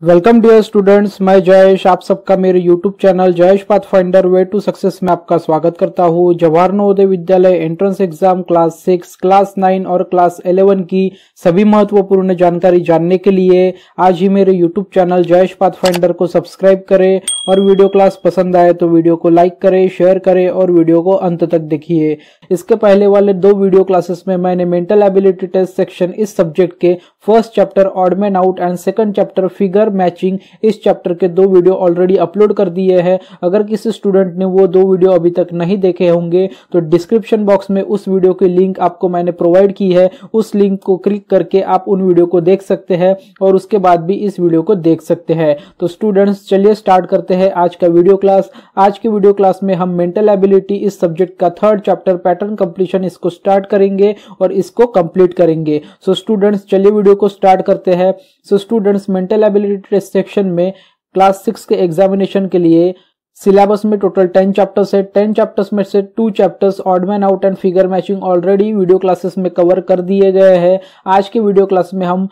Welcome dear students, मैं जयेश आप सबका मेरे YouTube channel Jayesh pathfinder way to success में आपका स्वागत करता हूँ। Jawahar Navodaya Vidyalaya entrance exam class 6, class 9 और क्लास 11 की सभी महत्वपूर्ण जानकारी जानने के लिए आज ही मेरे यूट्यूब चैनल जयेश पाथफाइंडर को सब्सक्राइब करें और वीडियो क्लास पसंद आए तो वीडियो को लाइक करें, शेयर करें और वीडियो को अंत तक देखिए। इसके पहले वाले दो वीडियो क्लासेस में मैंने मेंटल एबिलिटी टेस्ट सेक्शन इस सब्जेक्ट के first chapter odd man out and second chapter figure matching इस चैप्टर के दो वीडियो ऑलरेडी अपलोड कर दिए हैं। अगर किसी स्टूडेंट ने वो दो वीडियो अभी तक नहीं देखे होंगे तो डिस्क्रिप्शन बॉक्स में उस वीडियो की लिंक आपको मैंने प्रोवाइड की है, उस लिंक को क्लिक करके आप उन वीडियो को देख सकते हैं और उसके बाद भी इस वीडियो को देख सकते हैं। तो स्टूडेंट्स चलिए स्टार्ट करते हैं आज का वीडियो क्लास। आज की वीडियो क्लास में हम मेंटल एबिलिटी इस सब्जेक्ट का थर्ड चैप्टर पैटर्न कंप्लीशन इसको स्टार्ट करेंगे और इसको कंप्लीट करेंगे। सो स्टूडेंट्स चलिए वीडियो को स्टार्ट करते हैं। So students mental ability test section में क्लास 6 के एग्जामिनेशन के लिए सिलेबस में टोटल 10 चैप्टर्स है। 10 चैप्टर्स में से 2 chapters odd man out and figure matching already video classes में कवर कर दिए गए हैं। आज के वीडियो क्लास में हम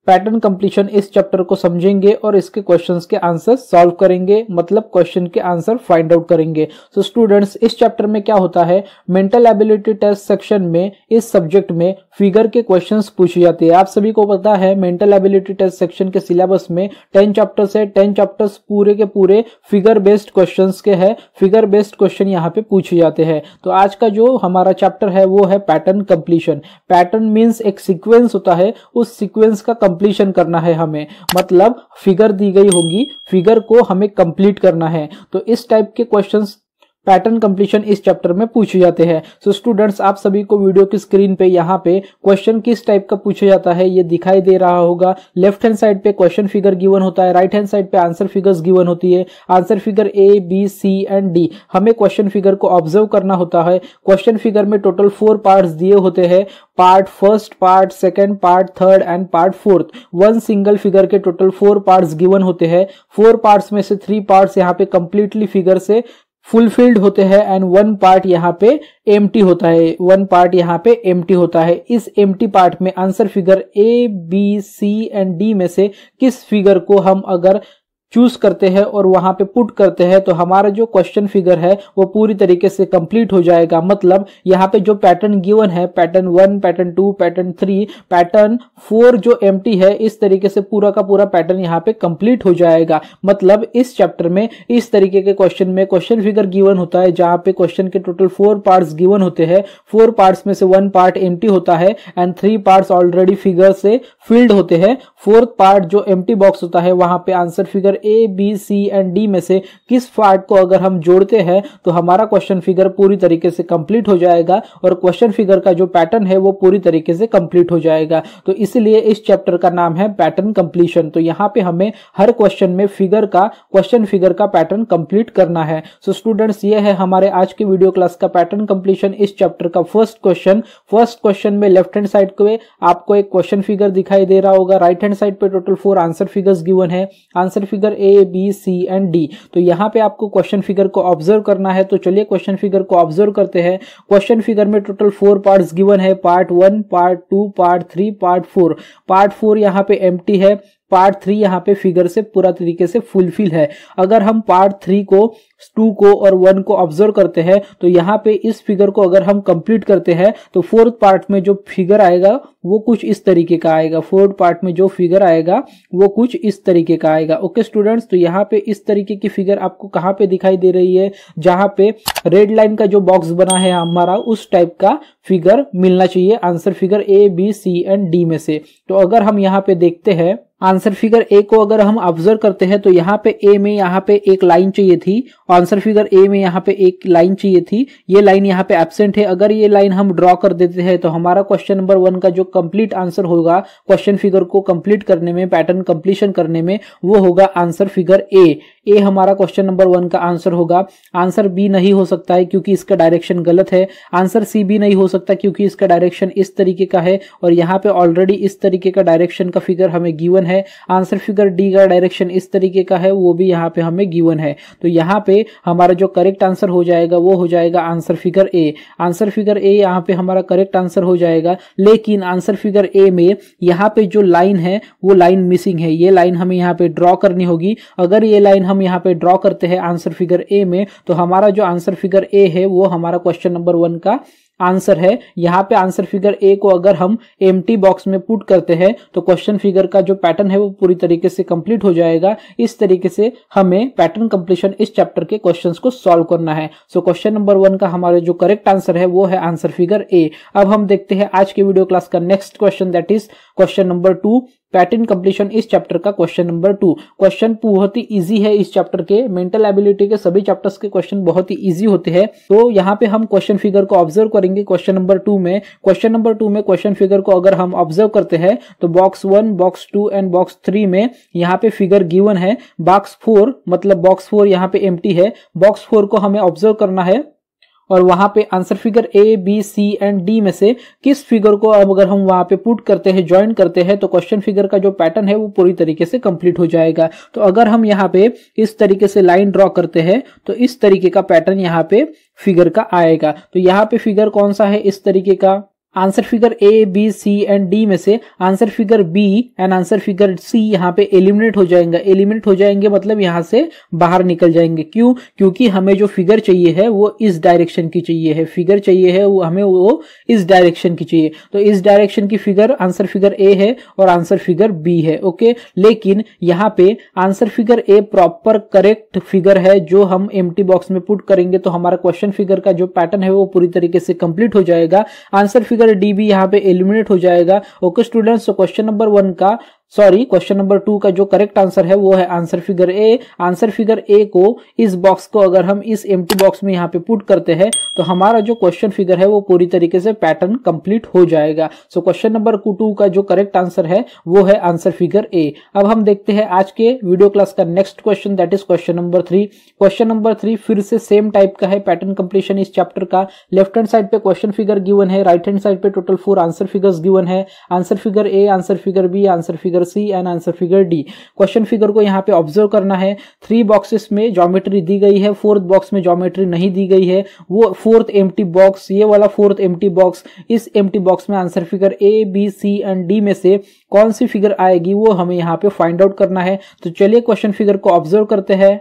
पैटर्न कंप्लीशन इस चैप्टर को समझेंगे और इसके क्वेश्चंस के आंसर सॉल्व करेंगे, मतलब क्वेश्चन के आंसर फाइंड आउट करेंगे। सो स्टूडेंट्स इस चैप्टर में क्या होता है, मेंटल एबिलिटी टेस्ट सेक्शन में इस सब्जेक्ट में फिगर के क्वेश्चंस पूछे जाते हैं। आप सभी को पता है मेंटल एबिलिटी टेस्ट सेक्शन के सिलेबस में 10 चैप्टर्स है। 10 चैप्टर्स पूरे के पूरे फिगर बेस्ड क्वेश्चंस के हैं। फिगर बेस्ड क्वेश्चन यहाँ पे पूछे जाते हैं। तो आज का जो हमारा चैप्टर है वो है पैटर्न कंप्लीशन। पैटर्न मीन्स एक सीक्वेंस होता है, उस सीक्वेंस का कंप्लीशन करना है हमें, मतलब फिगर दी गई होगी, फिगर को हमें कंप्लीट करना है। तो इस टाइप के क्वेश्चंस पैटर्न कंप्लीशन इस चैप्टर में पूछे जाते हैं। सो स्टूडेंट्स आप सभी को वीडियो की स्क्रीन पे यहाँ पे क्वेश्चन किस टाइप का पूछा जाता है ये दिखाई दे रहा होगा। लेफ्ट हैंड साइड पे क्वेश्चन फिगर गिवन होता है, राइट हैंड साइड पे आंसर फिगर्स गिवन होती है। Answer figure A, B, C and D। हमें क्वेश्चन फिगर को ऑब्जर्व करना होता है। क्वेश्चन फिगर में टोटल 4 पार्ट्स दिए होते हैं, part first, part second, part third and part fourth. One single figure के टोटल 4 पार्ट्स गिवन होते हैं। 4 पार्ट्स में से 3 पार्ट्स यहाँ पे कंप्लीटली फिगर से फुलफिल्ड होते हैं एंड 1 पार्ट यहाँ पे एम्प्टी होता है। 1 पार्ट यहाँ पे एम्प्टी होता है। इस एम्प्टी पार्ट में answer figure A, B, C and D में से किस फिगर को हम अगर चूज करते हैं और वहां पे पुट करते हैं तो हमारा जो क्वेश्चन फिगर है वो पूरी तरीके से कंप्लीट हो जाएगा। मतलब यहाँ पे जो पैटर्न गिवन है, पैटर्न 1, पैटर्न 2, पैटर्न 3, पैटर्न 4 जो एम्प्टी है, इस तरीके से पूरा का पूरा पैटर्न यहाँ पे कंप्लीट हो जाएगा। मतलब इस चैप्टर में इस तरीके के क्वेश्चन में क्वेश्चन फिगर गिवन होता है जहां पे क्वेश्चन के टोटल 4 पार्ट्स गिवन होते हैं। 4 पार्ट्स में से 1 पार्ट एम्प्टी होता है एंड 3 पार्ट्स ऑलरेडी फिगर से फिल्ड होते हैं। 4th पार्ट जो एम्प्टी बॉक्स होता है वहां पे answer figure A, B, C and D में से किस पार्ट को अगर हम जोड़ते हैं तो हमारा क्वेश्चन फिगर पूरी तरीके से कंप्लीट हो जाएगा और क्वेश्चन फिगर का जो पैटर्न है वो पूरी तरीके से कंप्लीट हो जाएगा। तो इसलिए इस चैप्टर का नाम है पैटर्न कंप्लीशन। तो यहाँ पे हमें हर क्वेश्चन में क्वेश्चन फिगर का पैटर्न कंप्लीट करना है। सो स्टूडेंट्स ये है हमारे आज के वीडियो क्लास का पैटर्न कंप्लीशन इस चैप्टर का फर्स्ट क्वेश्चन में लेफ्ट हैंड साइड पे आपको एक क्वेश्चन फिगर दिखाई दे रहा होगा। राइट हैंड साइड पे टोटल 4 आंसर फिगर्स गिवन है। Answer figure A, B, C and D। तो यहाँ पे आपको क्वेश्चन फिगर को ऑब्जर्व करना है। तो चलिए क्वेश्चन फिगर को ऑब्जर्व करते हैं। क्वेश्चन फिगर में टोटल 4 पार्ट्स गिवन है, part 1, part 2, part 3, part 4। Part 4 यहाँ पे एम्प्टी है, पार्ट 3 यहाँ पे फिगर से पूरा तरीके से फुलफिल है। अगर हम पार्ट 3 को, 2 को और 1 को ऑब्जर्व करते हैं तो यहाँ पे इस फिगर को अगर हम कंप्लीट करते हैं तो 4th पार्ट में जो फिगर आएगा वो कुछ इस तरीके का आएगा। 4th पार्ट में जो फिगर आएगा वो कुछ इस तरीके का आएगा। ओके स्टूडेंट्स, तो यहाँ पे इस तरीके की फिगर आपको कहाँ पे दिखाई दे रही है, जहां पे रेड लाइन का जो बॉक्स बना है हमारा उस टाइप का फिगर मिलना चाहिए answer figure A, B, C and D में से। तो अगर हम यहाँ पे देखते हैं आंसर फिगर A को अगर हम ऑब्जर्व करते हैं तो यहाँ पे A में यहाँ पे एक लाइन चाहिए थी। आंसर फिगर A में यहाँ पे एक लाइन चाहिए थी, ये लाइन यहाँ पे एब्सेंट है। अगर ये लाइन हम ड्रॉ कर देते हैं तो हमारा क्वेश्चन नंबर 1 का जो कंप्लीट आंसर होगा क्वेश्चन फिगर को कंप्लीट करने में, पैटर्न कंप्लीशन करने में, वो होगा आंसर फिगर A। ए हमारा क्वेश्चन नंबर 1 का आंसर होगा। आंसर बी नहीं हो सकता है क्योंकि इसका डायरेक्शन गलत है। आंसर सी भी नहीं हो सकता क्योंकि इसका डायरेक्शन इस तरीके का है और यहाँ पे ऑलरेडी इस तरीके का डायरेक्शन का फिगर हमें गिवन है। आंसर फिगर डी का डायरेक्शन इस तरीके का है, वो भी यहाँ पे हमें गिवन है। तो यहाँ पे हमारा जो करेक्ट आंसर हो जाएगा वो हो जाएगा answer figure A. Answer figure ए यहाँ पे हमारा करेक्ट आंसर हो जाएगा। लेकिन आंसर फिगर ए में यहाँ पे जो लाइन है वो लाइन मिसिंग है। ये लाइन हमें यहाँ पे ड्रॉ करनी होगी। अगर ये लाइन हम यहाँ पे ड्रॉ करते हैं आंसर फिगर ए में, तो हमारा जो आंसर फिगर ए है वो हमारा क्वेश्चन नंबर 1 का आंसर है। यहाँ पे आंसर फिगर ए को अगर हम एम्प्टी बॉक्स में पुट करते हैं तो क्वेश्चन फिगर का जो पैटर्न है वो पूरी तरीके से कंप्लीट हो जाएगा। इस तरीके से हमें पैटर्न कंप्लीशन इस चैप्टर के क्वेश्चंस को सॉल्व करना है। सो क्वेश्चन नंबर 1 का हमारा जो करेक्ट आंसर है वो है आंसर फिगर ए। अब हम देखते हैं आज के वीडियो क्लास का next question, that is question number 2, pattern completion इस चैप्टर का क्वेश्चन नंबर 2। क्वेश्चन बहुत ही इजी है इस चैप्टर के। मेंटल एबिलिटी के सभी चैप्टर्स के क्वेश्चन बहुत ही इजी होते हैं। तो यहाँ पे हम क्वेश्चन फिगर को ऑब्जर्व करेंगे क्वेश्चन नंबर 2 में। क्वेश्चन नंबर 2 में क्वेश्चन फिगर को अगर हम ऑब्जर्व करते हैं तो बॉक्स 1, बॉक्स 2 एंड बॉक्स 3 में यहाँ पे फिगर गिवन है। बॉक्स 4 मतलब बॉक्स 4 यहाँ पे एम्प्टी है। बॉक्स 4 को हमें ऑब्जर्व करना है और वहां पे answer figure A, B, C and D में से किस फिगर को अब अगर हम वहां पे पुट करते हैं, ज्वाइन करते हैं, तो क्वेश्चन फिगर का जो पैटर्न है वो पूरी तरीके से कंप्लीट हो जाएगा। तो अगर हम यहाँ पे इस तरीके से लाइन ड्रॉ करते हैं तो इस तरीके का पैटर्न यहाँ पे फिगर का आएगा। तो यहाँ पे फिगर कौन सा है इस तरीके का? Answer figure A, B, C and D में से answer figure B and answer figure C यहाँ पे एलिमिनेट हो जाएंगे। एलिमिनेट हो जाएंगे मतलब यहाँ से बाहर निकल जाएंगे। क्यों? क्योंकि हमें जो फिगर चाहिए है वो इस डायरेक्शन की चाहिए है। फिगर चाहिए है वो हमें वो इस डायरेक्शन की चाहिए। तो इस डायरेक्शन की फिगर आंसर फिगर ए है और आंसर फिगर बी है। ओके, लेकिन यहाँ पे आंसर फिगर ए प्रॉपर करेक्ट फिगर है। जो हम एम्प्टी बॉक्स में पुट करेंगे तो हमारा क्वेश्चन फिगर का जो पैटर्न है वो पूरी तरीके से कंप्लीट हो जाएगा। आंसर फिगर डी भी यहाँ पे एलिमिनेट हो जाएगा। ओके स्टूडेंट्स, तो क्वेश्चन नंबर 1 का क्वेश्चन नंबर 2 का जो करेक्ट आंसर है वो है answer figure A. Answer figure ए को इस बॉक्स को अगर हम इस एम्प्टी बॉक्स में यहाँ पे पुट करते हैं तो हमारा जो क्वेश्चन फिगर है वो पूरी तरीके से पैटर्न कंप्लीट हो जाएगा। सो क्वेश्चन नंबर 2 का जो करेक्ट आंसर है वो है आंसर फिगर ए। अब हम देखते हैं आज के वीडियो क्लास का next question, that is question number 3। Question number 3 फिर से सेम टाइप का है, पैटर्न कंप्लीशन इस चैप्टर का। लेफ्ट हैंड साइड पे क्वेश्चन फिगर गिवन है, राइट हैंड साइड पे टोटल 4 आंसर फिगर्स गिवन है। Answer figure A, answer figure B, answer figure C and answer figure D. Question figure को यहाँ पे observe करना है। 3 बॉक्सेस में ज्योमेट्री दी गई है, 4th बॉक्स में ज्योमेट्री नहीं दी गई है। वो 4th एम्प्टी बॉक्स, ये वाला 4th एम्प्टी बॉक्स, इस एम्प्टी बॉक्स में answer figure A, B, C and D में से कौन सी फिगर आएगी वो हमें यहाँ पे फाइंड आउट करना है। तो चलिए क्वेश्चन फिगर को ऑब्जर्व करते हैं।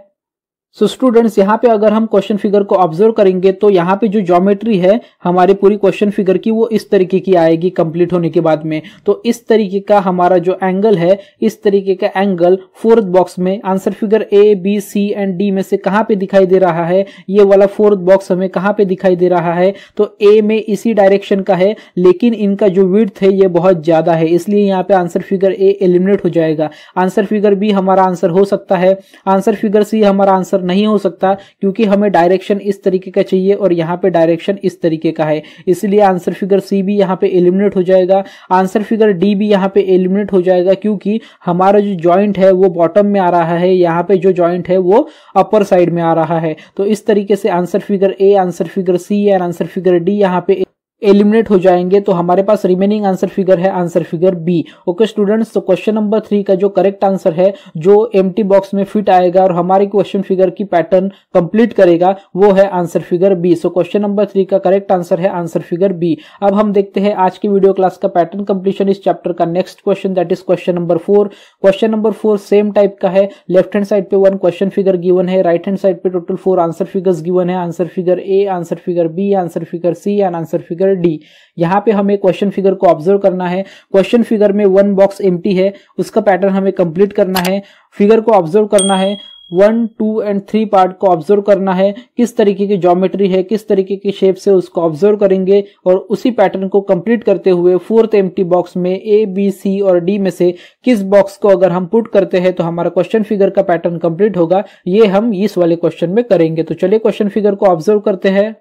सो स्टूडेंट्स, यहाँ पे अगर हम क्वेश्चन फिगर को ऑब्जर्व करेंगे तो यहाँ पे जो ज्योमेट्री है हमारी पूरी क्वेश्चन फिगर की वो इस तरीके की आएगी कंप्लीट होने के बाद में। तो इस तरीके का हमारा जो एंगल है, इस तरीके का एंगल 4th बॉक्स में answer figure A, B, C and D में से कहाँ पे दिखाई दे रहा है? ये वाला 4th बॉक्स हमें कहाँ पे दिखाई दे रहा है? तो ए में इसी डायरेक्शन का है, लेकिन इनका जो विड्थ है ये बहुत ज्यादा है, इसलिए यहाँ पे आंसर फिगर ए एलिमिनेट हो जाएगा। आंसर फिगर बी हमारा आंसर हो सकता है। आंसर फिगर सी हमारा आंसर नहीं हो सकता क्योंकि हमें डायरेक्शन इस तरीके का चाहिए और यहाँ पे डायरेक्शन इस तरीके का है, इसलिए आंसर फिगर सी भी यहाँ पे एलिमिनेट हो जाएगा। आंसर फिगर डी भी यहाँ पे एलिमिनेट हो जाएगा क्योंकि हमारा जो जॉइंट है वो बॉटम में आ रहा है, यहाँ पे जो जॉइंट है वो अपर साइड में आ रहा है। तो इस तरीके से answer figure A, answer figure C and answer figure D यहाँ पे एलिमिनेट हो जाएंगे। तो हमारे पास रिमेनिंग आंसर फिगर है answer figure B. Okay students, तो क्वेश्चन नंबर 3 का जो करेक्ट आंसर है, जो एम्प्टी बॉक्स में फिट आएगा और हमारी क्वेश्चन फिगर की पैटर्न कंप्लीट करेगा, वो है answer figure B. So question number 3 का करेक्ट आंसर है आंसर फिगर बी। अब हम देखते हैं आज की वीडियो क्लास का पैटर्न कंप्लीशन इस चैप्टर का next question, that is question number 4। Question number 4 same type का है। लेफ्ट हैंड साइड पे 1 क्वेश्चन फिगर गिवन है, राइट हैंड साइड पे टोटल 4 आंसर फिगर्स गिवन है। Answer figure A, answer figure B, answer figure C and answer figure D. यहाँ पे हमें question figure को ऑब्जर्व करना है। क्वेश्चन फिगर में 1 बॉक्स एम्प्टी है, उसका पैटर्न हमें कंप्लीट करना है। फिगर को ऑब्जर्व करना है, 1, 2 एंड 3 पार्ट को ऑब्जर्व करना है। किस तरीके की ज्योमेट्री है, किस तरीके की शेप से उसको ऑब्जर्व करेंगे और उसी पैटर्न को कंप्लीट करते हुए 4th एम्प्टी बॉक्स में ए, बी, सी और डी में से किस बॉक्स को अगर हम पुट करते हैं तो हमारा क्वेश्चन फिगर का पैटर्न कंप्लीट होगा। ये हम इस वाले क्वेश्चन में करेंगे। तो चलिए क्वेश्चन फिगर को ऑब्जर्व करते हैं।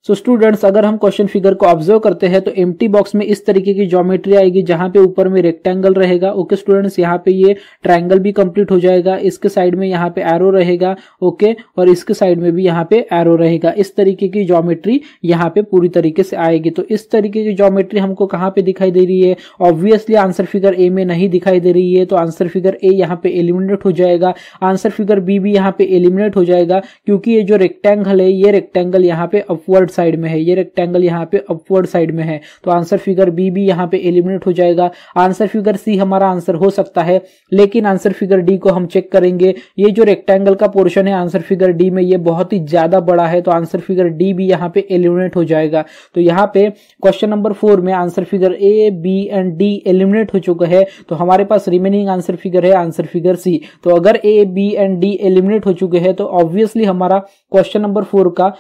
सो स्टूडेंट्स अगर हम क्वेश्चन फिगर को ऑब्जर्व करते हैं तो एम्प्टी बॉक्स में इस तरीके की ज्योमेट्री आएगी जहां पे ऊपर में रेक्टेंगल रहेगा। ओके स्टूडेंट्स, यहाँ पे ये ट्रायंगल भी कंप्लीट हो जाएगा, इसके साइड में यहाँ पे एरो रहेगा। ओके, और इसके साइड में भी यहाँ पे एरो रहेगा। इस तरीके की ज्योमेट्री यहाँ पे पूरी तरीके से आएगी। तो इस तरीके की ज्योमेट्री हमको कहाँ पे दिखाई दे रही है? ऑब्वियसली आंसर फिगर ए में नहीं दिखाई दे रही है, तो आंसर फिगर ए यहाँ पे एलिमिनेट हो जाएगा। आंसर फिगर बी भी यहाँ पे एलिमिनेट हो जाएगा, क्योंकि ये जो रेक्टेंगल है ये रेक्टेंगल यहाँ पे अपवर्ड साइड में है, ये रेक्टेंगल यहाँ पे अपवर्ड साइड में है। तो आंसर फिगर बी भी यहाँ पे एलिमिनेट हो जाएगा। आंसर फिगर सी हमारा आंसर हो सकता है, लेकिन आंसर फिगर डी को हम चेक करेंगे। ये जो रेक्टेंगल का पोर्शन है आंसर फिगर डी में ये बहुत ही ज्यादा बड़ा है, तो आंसर फिगर डी भी यहाँ पे एलिमिनेट हो जाएगा। तो यहाँ पे क्वेश्चन नंबर 4 में answer figure A, B and D eliminate हो चुका है। तो हमारे पास रिमेनिंग आंसर फिगर है आंसर फिगर सी। तो अगर A, B and D eliminate हो चुके हैं तो ऑब्वियसली हमारा क्वेश्चन नंबर 4 का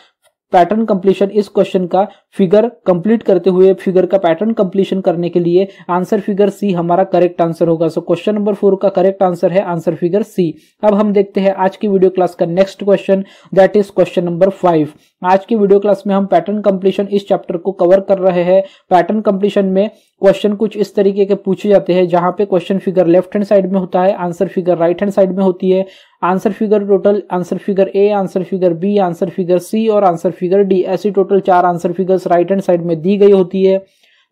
पैटर्न कंप्लीशन, इस क्वेश्चन का फिगर कंप्लीट करते हुए फिगर का पैटर्न कंप्लीशन करने के लिए आंसर फिगर सी हमारा करेक्ट आंसर होगा। सो क्वेश्चन नंबर 4 का करेक्ट आंसर है आंसर फिगर सी। अब हम देखते हैं आज की वीडियो क्लास का next question, that is question number 5। आज की वीडियो क्लास में हम पैटर्न कंप्लीशन इस चैप्टर को कवर कर रहे हैं। पैटर्न कंप्लीशन में क्वेश्चन कुछ इस तरीके के पूछे जाते हैं जहां पे question figure left hand side में होता है, answer figure right hand side में होती है। Answer figure total answer figure A, answer figure B, answer figure C और आंसर फिगर डी, ऐसी total 4 answer figures right hand side में दी गई होती है।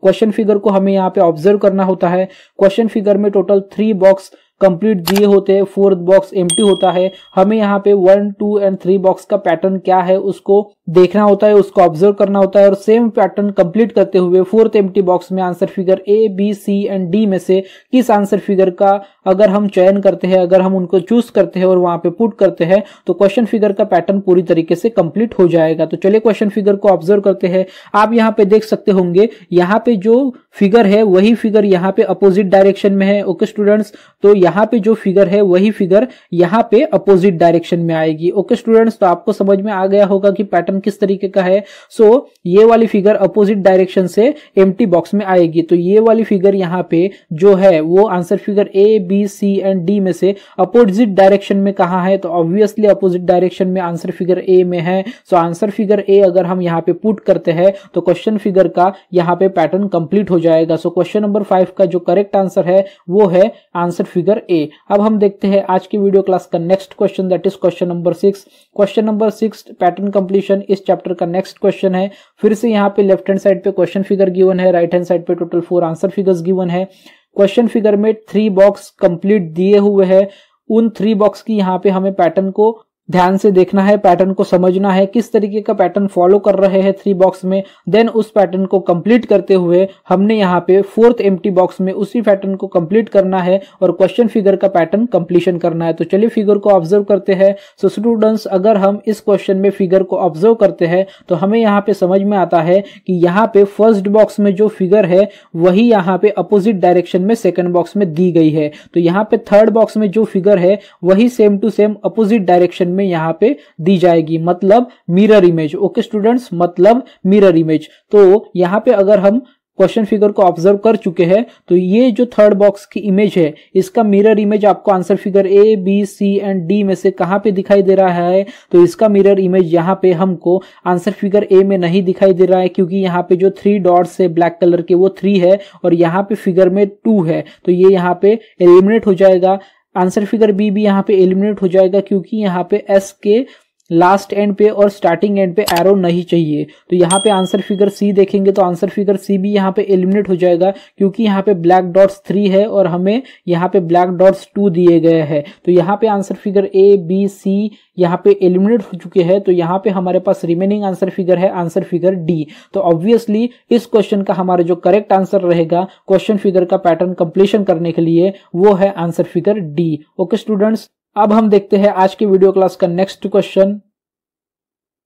क्वेश्चन फिगर को हमें यहाँ पे ऑब्जर्व करना होता है। क्वेश्चन फिगर में टोटल 3 बॉक्स कंप्लीट दिए होते हैं, 4th बॉक्स एम्प्टी होता है। हमें यहाँ पे 1, 2 एंड 3 बॉक्स का पैटर्न क्या है उसको देखना होता है, उसको ऑब्जर्व करना होता है और सेम पैटर्न कंप्लीट करते हुए 4th एम्प्टी बॉक्स में answer figure A, B, C and D में से किस आंसर फिगर का अगर हम चयन करते हैं, अगर हम उनको चूज करते हैं और वहां पे पुट करते हैं तो क्वेश्चन फिगर का पैटर्न पूरी तरीके से कंप्लीट हो जाएगा। तो चलिए क्वेश्चन फिगर को ऑब्जर्व करते हैं। आप यहाँ पे देख सकते होंगे, यहाँ पे जो फिगर है वही फिगर यहाँ पे अपोजिट डायरेक्शन में है। ओके स्टूडेंट्स, तो यहाँ पे जो फिगर है वही फिगर यहाँ पे अपोजिट डायरेक्शन में आएगी। ओके स्टूडेंट्स, तो आपको समझ में आ गया होगा कि पैटर्न किस तरीके का है। सो ये वाली फिगर अपोजिट डायरेक्शन से एम्प्टी बॉक्स में आएगी। तो ये वाली फिगर यहाँ पे जो है वो answer figure A, B, C and D में से अपोजिट डायरेक्शन में कहाँ है? तो ऑब्वियसली अपोजिट डायरेक्शन में आंसर फिगर ए में है। सो आंसर फिगर ए अगर हम यहाँ पे पुट करते हैं तो क्वेश्चन फिगर का यहाँ पे पैटर्न कंप्लीट हो जाएगा। सो क्वेश्चन नंबर 5 का जो करेक्ट आंसर है वो है आंसर फिगर ए। अब हम देखते हैं आज की वीडियो क्लास का next question, that is question number 6। Question number 6 pattern completion इस चैप्टर का नेक्स्ट क्वेश्चन है। फिर से यहाँ पे लेफ्ट हैंड साइड पे क्वेश्चन फिगर गिवन है, राइट हैंड साइड पे टोटल 4 आंसर फिगर्स गिवन है। क्वेश्चन फिगर में 3 बॉक्स कंप्लीट दिए हुए हैं। उन 3 बॉक्स की यहाँ पे हमें पैटर्न को ध्यान से देखना है, पैटर्न को समझना है, किस तरीके का पैटर्न फॉलो कर रहे हैं 3 बॉक्स में। देन उस पैटर्न को कंप्लीट करते हुए हमने यहाँ पे 4th एम्प्टी बॉक्स में उसी पैटर्न को कंप्लीट करना है और क्वेश्चन फिगर का पैटर्न कंप्लीशन करना है। तो चलिए फिगर को ऑब्जर्व करते हैं। सो स्टूडेंट्स, अगर हम इस क्वेश्चन में फिगर को ऑब्जर्व करते हैं तो हमें यहाँ पे समझ में आता है कि यहाँ पे फर्स्ट बॉक्स में जो फिगर है वही यहाँ पे अपोजिट डायरेक्शन में सेकंड बॉक्स में दी गई है। तो यहाँ पे थर्ड बॉक्स में जो फिगर है वही same to same opposite direction में यहाँ पे दी जाएगी, मतलब मिरर इमेज। ओके स्टूडेंट्स, मतलब मिरर इमेज। तो यहाँ पे अगर हम क्वेश्चन फिगर को ऑब्जर्व कर चुके हैं तो ये जो थर्ड बॉक्स की इमेज है इसका मिरर इमेज आपको answer figure A, B, C and D में से कहां पे दिखाई दे रहा है? तो इसका मिरर इमेज यहाँ पे हमको आंसर फिगर ए में नहीं दिखाई दे रहा है, क्योंकि यहाँ पे जो 3 डॉट्स है ब्लैक कलर के वो 3 है और यहाँ पे फिगर में 2 है। तो ये यहाँ पे एलिमिनेट हो जाएगा। आंसर फिगर बी भी यहाँ पे एलिमिनेट हो जाएगा, क्योंकि यहाँ पे एस के लास्ट एंड पे और स्टार्टिंग एंड पे एरो नहीं चाहिए। तो यहाँ पे आंसर फिगर सी देखेंगे तो आंसर फिगर सी भी यहाँ पे एलिमिनेट हो जाएगा, क्योंकि यहाँ पे ब्लैक डॉट्स 3 है और हमें यहाँ पे ब्लैक डॉट्स 2 दिए गए हैं। तो यहाँ पे आंसर फिगर ए, बी, सी यहाँ पे एलिमिनेट हो चुके हैं। तो यहाँ पे हमारे पास रिमेनिंग आंसर फिगर है आंसर फिगर डी। तो ऑब्वियसली इस क्वेश्चन का हमारा जो करेक्ट आंसर रहेगा क्वेश्चन फिगर का पैटर्न कंप्लीशन करने के लिए वो है answer figure D. Okay students, अब हम देखते हैं आज की वीडियो क्लास का next question,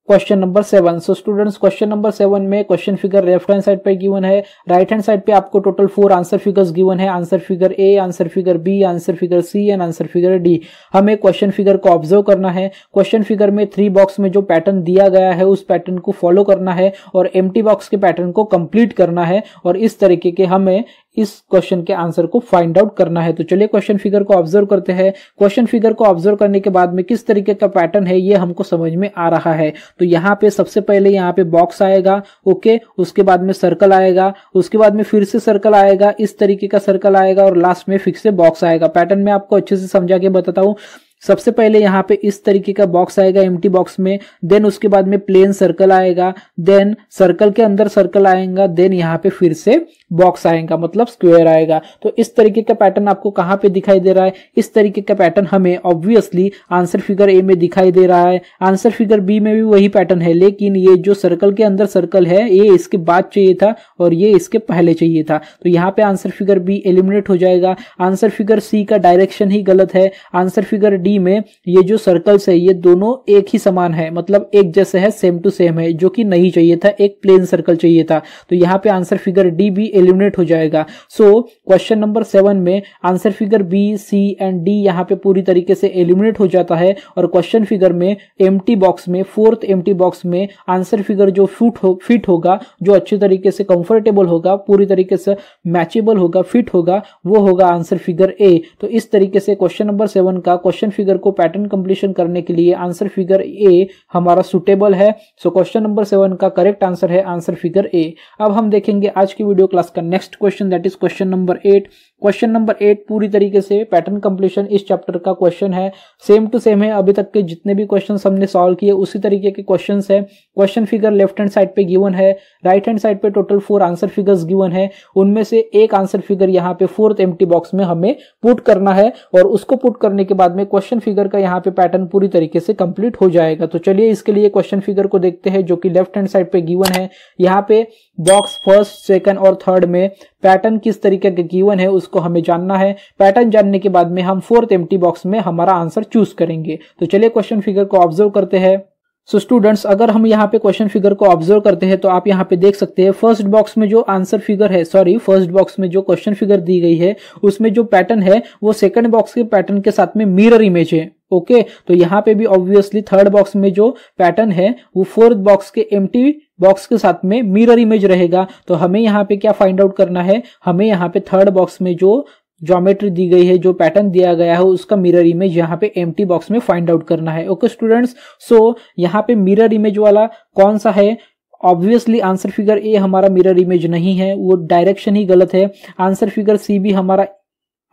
question number 7। So students, question number 7 में question figure left hand side पे गिवन है, राइट हैंड साइड पे आपको टोटल 4 आंसर फिगर्स गिवन है, answer figure A, answer figure B, answer figure C and answer figure D. हमें question figure को observe करना है। क्वेश्चन फिगर में 3 बॉक्स में जो पैटर्न दिया गया है उस पैटर्न को फॉलो करना है और एम्प्टी बॉक्स के पैटर्न को कंप्लीट करना है और इस तरीके के हमें इस क्वेश्चन के आंसर को फाइंड आउट करना है। तो चलिए क्वेश्चन फिगर को ऑब्जर्व करते हैं। क्वेश्चन फिगर को ऑब्जर्व करने के बाद में किस तरीके का पैटर्न है ये हमको समझ में आ रहा है। तो यहाँ पे सबसे पहले यहाँ पे बॉक्स आएगा, ओके, उसके बाद में सर्कल आएगा, उसके बाद में फिर से सर्कल आएगा, इस तरीके का सर्कल आएगा और लास्ट में फिक्स से बॉक्स आएगा। पैटर्न में आपको अच्छे से समझा के बताता हूँ। सबसे पहले यहाँ पे इस तरीके का बॉक्स आएगा एम्प्टी बॉक्स में, देन उसके बाद में प्लेन सर्कल आएगा, देन सर्कल के अंदर सर्कल आएगा, देन यहाँ पे फिर से बॉक्स आएगा, मतलब स्क्वायर आएगा। तो इस तरीके का पैटर्न आपको कहाँ पे दिखाई दे रहा है? इस तरीके का पैटर्न हमें ऑब्वियसली आंसर फिगर ए में दिखाई दे रहा है। आंसर फिगर बी में भी वही पैटर्न है, लेकिन ये जो सर्कल के अंदर सर्कल है ये इसके बाद चाहिए था और ये इसके पहले चाहिए था। तो यहाँ पे आंसर फिगर बी एलिमिनेट हो जाएगा। आंसर फिगर सी का डायरेक्शन ही गलत है। आंसर फिगर डी में ये जो सर्कल्स है ये दोनों एक ही समान है, मतलब एक जैसे है, सेम टू सेम है, जो कि नहीं चाहिए था, एक प्लेन सर्कल चाहिए था। तो यहाँ पे आंसर फिगर डी भी एलिमिनेट हो जाएगा। सो क्वेश्चन नंबर 7 में answer figure B, C and D यहाँ पे पूरी तरीके से एलिमिनेट हो जाता है और क्वेश्चन फिगर में एम्प्टी बॉक्स में, फोर्थ एम्प्टी बॉक्स में आंसर फिगर जो फिट होगा, जो अच्छे तरीके से कंफर्टेबल होगा, पूरी तरीके से मैचेबल होगा, फिट होगा, वो होगा आंसर फिगर ए। तो इस तरीके से क्वेश्चन नंबर 7 का क्वेश्चन फिगर को पैटर्न कंप्लीशन करने के लिए आंसर फिगर ए हमारा सुटेबल है। सो क्वेश्चन नंबर 7 का करेक्ट आंसर है आंसर फिगर ए। अब हम देखेंगे आज की वीडियो क्लास का next question, that is question number 8। Question number 8 पूरी तरीके से पैटर्न कंप्लीशन इस चैप्टर का क्वेश्चन है, सेम टू सेम है। अभी तक के जितने भी क्वेश्चन हमने सॉल्व किए उसी तरीके के क्वेश्चन है। Question figure left hand side पे गिवन है, राइट हैंड साइड पे टोटल 4 आंसर फिगर्स गिवन है। उनमें से एक आंसर फिगर यहाँ पे फोर्थ एम्प्टी बॉक्स में हमें पुट करना है और उसको पुट करने के बाद में क्वेश्चन फिगर का यहाँ पे पैटर्न पूरी तरीके से कंप्लीट हो जाएगा। तो चलिए इसके लिए क्वेश्चन फिगर को देखते हैं, जो कि लेफ्ट हैंड साइड पे गिवन है। यहाँ पे बॉक्स फर्स्ट, सेकंड और थर्ड में पैटर्न किस तरीके का गिवन है उसको हमें जानना है। पैटर्न जानने के बाद में हम फोर्थ एम्प्टी बॉक्स में हमारा आंसर चूज करेंगे। तो चलिए क्वेश्चन फिगर को ऑब्जर्व करते हैं। सो स्टूडेंट्स, अगर हम यहाँ पे क्वेश्चन फिगर को ऑब्जर्व करते हैं तो आप यहाँ पे देख सकते हैं फर्स्ट बॉक्स में जो आंसर फिगर है, फर्स्ट बॉक्स में जो क्वेश्चन फिगर दी गई है उसमें जो पैटर्न है वो सेकंड बॉक्स के पैटर्न के साथ में मिरर इमेज है। ओके, तो यहाँ पे भी ऑब्वियसली थर्ड बॉक्स में जो पैटर्न है वो फोर्थ बॉक्स के एम्प्टी बॉक्स के साथ में मिरर इमेज रहेगा। तो हमें यहाँ पे क्या फाइंड आउट करना है? हमें यहाँ पे थर्ड बॉक्स में जो ज्योमेट्री दी गई है, जो पैटर्न दिया गया है, उसका मिरर इमेज यहाँ पे एम्प्टी बॉक्स में फाइंड आउट करना है। ओके स्टूडेंट्स, सो यहाँ पे मिरर इमेज वाला कौन सा है? ऑब्वियसली आंसर फिगर ए हमारा मिरर इमेज नहीं है, वो डायरेक्शन ही गलत है। आंसर फिगर सी भी हमारा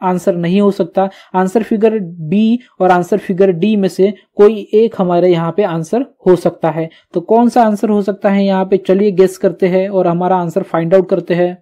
आंसर नहीं हो सकता। आंसर फिगर बी और आंसर फिगर डी में से कोई एक हमारे यहाँ पे आंसर हो सकता है। तो कौन सा आंसर हो सकता है यहाँ पे? चलिए गेस करते हैं और हमारा आंसर फाइंड आउट करते हैं।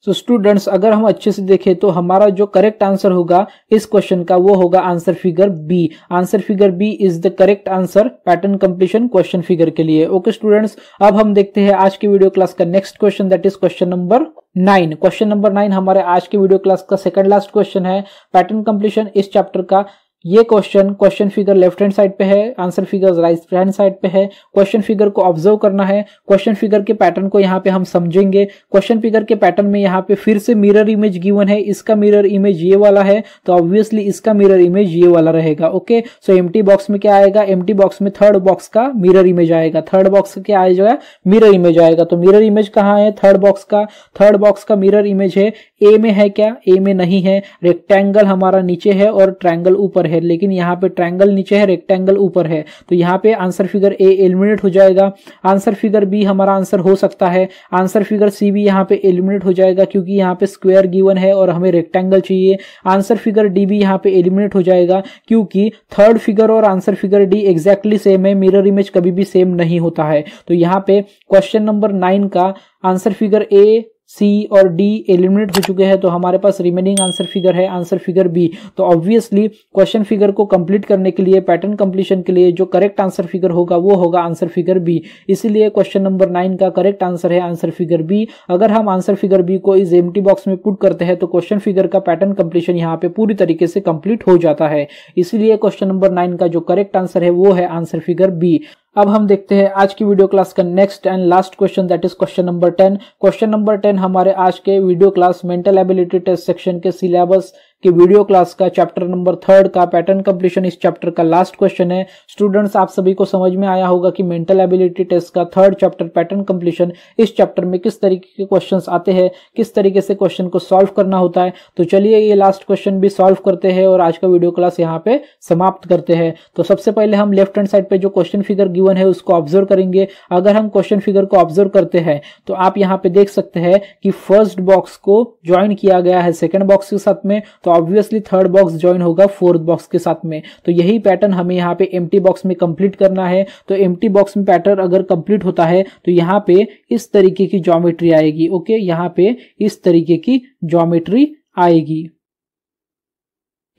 सो स्टूडेंट्स, अगर हम अच्छे से देखें तो हमारा जो करेक्ट आंसर होगा इस क्वेश्चन का वो होगा answer figure B. Answer figure B is the correct answer pattern completion question figure के लिए। ओके स्टूडेंट्स, अब हम देखते हैं आज की वीडियो क्लास का next question, that is question number 9। Question number 9 हमारे आज की वीडियो क्लास का सेकंड लास्ट क्वेश्चन है पैटर्न कंप्लीशन इस चैप्टर का। ये question figure left hand side पे है, answer figure right hand side पे है। क्वेश्चन फिगर को ऑब्जर्व करना है, क्वेश्चन फिगर के पैटर्न को यहाँ पे हम समझेंगे। क्वेश्चन फिगर के पैटर्न में यहाँ पे फिर से मिरर इमेज गिवन है, इसका मिरर इमेज ये वाला है, तो ऑब्वियसली इसका मिरर इमेज ये वाला रहेगा। ओके, सो एम्प्टी बॉक्स में क्या आएगा? एम्प्टी बॉक्स में थर्ड बॉक्स का मिरर इमेज आएगा। थर्ड बॉक्स क्या आएगा? मिरर इमेज आएगा। तो मिरर इमेज कहाँ है? थर्ड बॉक्स का मिरर इमेज है। ए में है क्या? ए में नहीं है। रेक्टेंगल हमारा नीचे है और ट्रायंगल ऊपर है, लेकिन यहाँ पे ट्रायंगल नीचे है, रेक्टेंगल ऊपर है, तो यहाँ पे आंसर फिगर ए एलिमिनेट हो जाएगा। आंसर फिगर बी हमारा आंसर हो सकता है। आंसर फिगर सी भी यहाँ पे एलिमिनेट हो जाएगा क्योंकि यहाँ पे स्क्वायर गिवन है और हमें रेक्टेंगल चाहिए। आंसर फिगर डी भी यहाँ पे एलिमिनेट हो जाएगा क्योंकि थर्ड फिगर और answer figure D exactly same है, मिरर इमेज कभी भी सेम नहीं होता है। तो यहाँ पे क्वेश्चन नंबर 9 का आंसर फिगर ए, सी और डी एलिमिनेट हो चुके हैं, तो हमारे पास रिमेनिंग आंसर फिगर है आंसर फिगर बी। तो ऑब्वियसली क्वेश्चन फिगर को कंप्लीट करने के लिए, पैटर्न कंप्लीशन के लिए जो करेक्ट आंसर फिगर होगा वो होगा आंसर फिगर बी। इसीलिए क्वेश्चन नंबर 9 का करेक्ट आंसर है आंसर फिगर बी। अगर हम आंसर फिगर बी को इस एम्प्टी बॉक्स में पुट करते हैं तो क्वेश्चन फिगर का पैटर्न कंप्लीशन यहाँ पे पूरी तरीके से कंप्लीट हो जाता है। इसीलिए क्वेश्चन नंबर 9 का जो करेक्ट आंसर है वो है आंसर फिगर बी। अब हम देखते हैं आज की वीडियो क्लास का next and last question, that is question number 10। Question number 10 हमारे आज के video class mental ability test section के सिलेबस कि वीडियो क्लास का चैप्टर नंबर 3 का पैटर्न कंप्लीशन इस चैप्टर का लास्ट क्वेश्चन है। स्टूडेंट्स, आप सभी को समझ में आया होगा कि मेंटल एबिलिटी टेस्ट का 3rd चैप्टर पैटर्न कंप्लीशन, इस चैप्टर में किस तरीके के क्वेश्चंस आते हैं, किस तरीके से क्वेश्चन को सॉल्व करना होता है। तो चलिए ये लास्ट क्वेश्चन भी सॉल्व करते हैं और आज का वीडियो क्लास यहाँ पे समाप्त करते हैं। तो सबसे पहले हम लेफ्ट हैंड साइड पे जो क्वेश्चन फिगर गिवन है उसको ऑब्जर्व करेंगे। अगर हम क्वेश्चन फिगर को ऑब्जर्व करते हैं तो आप यहाँ पे देख सकते हैं कि फर्स्ट बॉक्स को ज्वाइन किया गया है सेकंड बॉक्स के साथ में, तो ऑब्वियसली थर्ड बॉक्स ज्वाइन होगा फोर्थ बॉक्स के साथ में। तो यही पैटर्न हमें यहाँ पे एम्प्टी बॉक्स में कंप्लीट करना है। तो एम्प्टी बॉक्स में पैटर्न अगर कंप्लीट होता है तो यहाँ पे इस तरीके की ज्योमेट्री आएगी। ओके, यहाँ पे इस तरीके की ज्योमेट्री आएगी।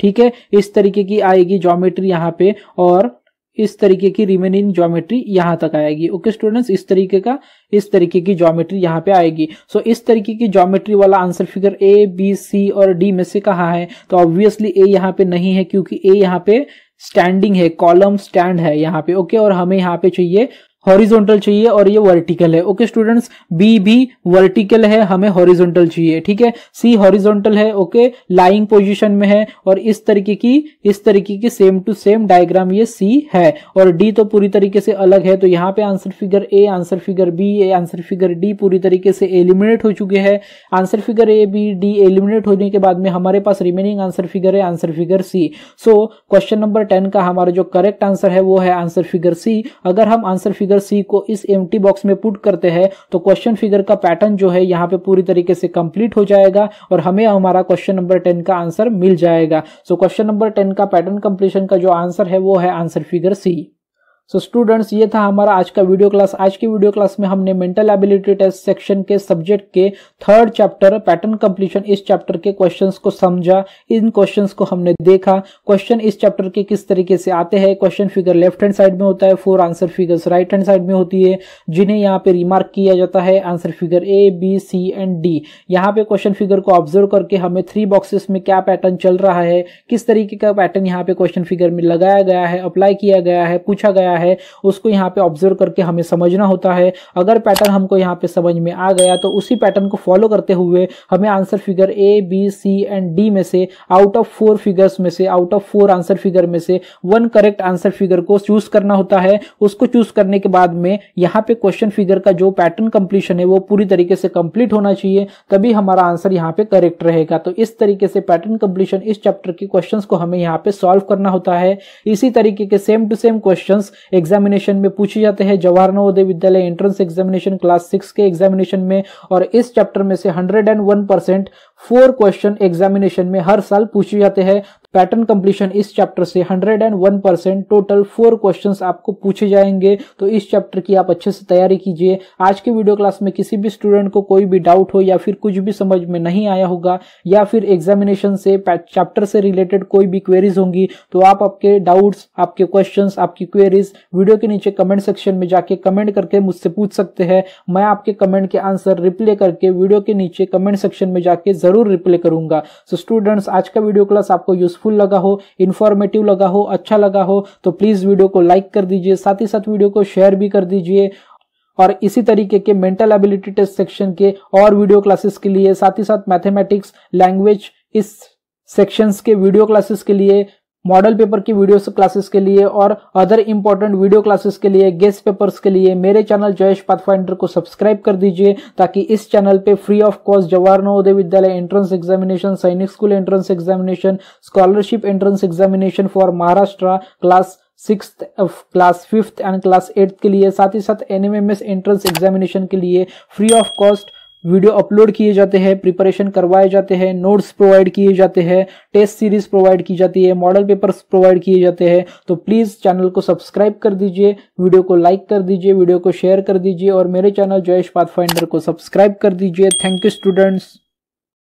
ठीक है, इस तरीके की आएगी ज्योमेट्री यहाँ पे, और इस तरीके की रिमेनिंग ज्योमेट्री यहां तक आएगी। ओके स्टूडेंट्स, इस तरीके की ज्योमेट्री यहां पे आएगी। सो इस तरीके की ज्योमेट्री वाला आंसर फिगर ए, बी, सी और डी में से कहाँ है? तो ऑब्वियसली ए यहाँ पे नहीं है, क्योंकि ए यहाँ पे स्टैंडिंग है, कॉलम स्टैंड है यहाँ पे। ओके, और हमें यहाँ पे चाहिए हॉरिजॉन्टल चाहिए और ये वर्टिकल है। ओके स्टूडेंट्स, बी भी वर्टिकल है, हमें हॉरिजॉन्टल चाहिए। ठीक है, सी हॉरिजॉन्टल है, ओके, लाइंग पोजीशन में है, और इस तरीके की सेम टू सेम डायग्राम ये सी है, और डी तो पूरी तरीके से अलग है। तो यहाँ पे answer figure A, answer figure B, answer figure D पूरी तरीके से एलिमिनेट हो चुके हैं। Answer figure A, B, D eliminate होने के बाद में हमारे पास रिमेनिंग आंसर फिगर है answer figure C. So question number 10 का हमारा जो करेक्ट आंसर है वो है आंसर फिगर सी। अगर हम आंसर फिगर सी को इस एम्प्टी बॉक्स में पुट करते हैं तो क्वेश्चन फिगर का पैटर्न जो है यहाँ पे पूरी तरीके से कंप्लीट हो जाएगा और हमें हमारा क्वेश्चन नंबर 10 का आंसर मिल जाएगा। सो क्वेश्चन नंबर 10 का पैटर्न कंप्लीशन का जो आंसर है वो है answer figure C. So students, ये था हमारा आज का वीडियो क्लास। आज की वीडियो क्लास में हमने मेंटल एबिलिटी टेस्ट सेक्शन के सब्जेक्ट के 3rd चैप्टर पैटर्न कंप्लीशन इस चैप्टर के क्वेश्चंस को समझा, इन क्वेश्चंस को हमने देखा। क्वेश्चन इस चैप्टर के किस तरीके से आते हैं, question figure left hand side में होता है, 4 answer figures right hand side में होती है, जिन्हें यहाँ पे रिमार्क किया जाता है answer figure A, B, C and D. यहाँ पे क्वेश्चन फिगर को ऑब्जर्व करके हमें 3 बॉक्सेस में क्या पैटर्न चल रहा है, किस तरीके का पैटर्न यहाँ पे क्वेश्चन फिगर में लगाया गया है, अप्लाई किया गया है, पूछा गया है, उसको यहाँ पे ऑब्जर्व करके हमें समझना होता है। अगर पैटर्न हमको यहाँ पे समझ में आ गया तो उसी पैटर्न को फॉलो करते हुए हमें answer figure A, B, C and D में से आउट ऑफ 4 फिगर्स में से, आउट ऑफ 4 आंसर फिगर में से 1 करेक्ट आंसर फिगर को चूज करना होता है। उसको चूज करने के बाद में यहाँ पे क्वेश्चन फिगर का जो पैटर्न कंप्लीशन है वो पूरी तरीके से कंप्लीट होना चाहिए, तभी हमारा आंसर यहाँ पे करेक्ट रहेगा। तो इस तरीके से पैटर्न कंप्लीशन इस चैप्टर के क्वेश्चंस को हमें यहाँ पे सॉल्व करना होता है। इसी तरीके के same to same questions examination में पूछे जाते हैं Jawahar Navodaya Vidyalaya entrance examination class 6 के एग्जामिनेशन में, और इस चैप्टर में से 101% 4 क्वेश्चन एग्जामिनेशन में हर साल पूछे जाते हैं। पैटर्न कंप्लीशन इस चैप्टर से 101% टोटल 4 क्वेश्चंस आपको पूछे जाएंगे। तो इस चैप्टर की आप अच्छे से तैयारी कीजिए। आज की वीडियो क्लास में किसी भी स्टूडेंट को कोई भी डाउट हो या फिर कुछ भी समझ में नहीं आया होगा या फिर एग्जामिनेशन से चैप्टर से रिलेटेड कोई भी क्वेरीज होंगी तो आप आपके डाउट्स, आपके क्वेश्चंस, आपकी क्वेरीज वीडियो के नीचे कमेंट सेक्शन में जाके कमेंट करके मुझसे पूछ सकते हैं। मैं आपके कमेंट के आंसर रिप्लाई करके वीडियो के नीचे कमेंट सेक्शन में जाके जरूर रिप्लाई करूंगा। सो स्टूडेंट्स, आज का वीडियो क्लास आपको यूजफुल लगा हो, इंफॉर्मेटिव लगा हो, अच्छा लगा हो तो प्लीज वीडियो को लाइक कर दीजिए, साथ ही साथ वीडियो को शेयर भी कर दीजिए। और इसी तरीके के मेंटल एबिलिटी टेस्ट सेक्शन के और वीडियो क्लासेस के लिए, साथ ही साथ मैथमेटिक्स, लैंग्वेज इस सेक्शंस के वीडियो क्लासेस के लिए, मॉडल पेपर की वीडियो क्लासेस के लिए और अदर इंपॉर्टेंट वीडियो क्लासेस के लिए, गेस्ट पेपर्स के लिए मेरे चैनल जयेश पाथफाइंडर को सब्सक्राइब कर दीजिए, ताकि इस चैनल पे free of cost Jawahar Navodaya Vidyalaya entrance examination, सैनिक school entrance examination, scholarship entrance examination for Maharashtra class 6th, class 5th and class 8th के लिए, साथ ही साथ NMMS एंट्रेंस एग्जामिनेशन के लिए free of cost video upload किए जाते हैं, प्रिपरेशन करवाए जाते हैं, नोट्स प्रोवाइड किए जाते हैं, टेस्ट सीरीज प्रोवाइड की जाती है, मॉडल पेपर्स प्रोवाइड किए जाते हैं। तो प्लीज चैनल को सब्सक्राइब कर दीजिए, वीडियो को लाइक कर दीजिए, वीडियो को शेयर कर दीजिए और मेरे चैनल जयेश पाथफाइंडर को सब्सक्राइब कर दीजिए। Thank you students.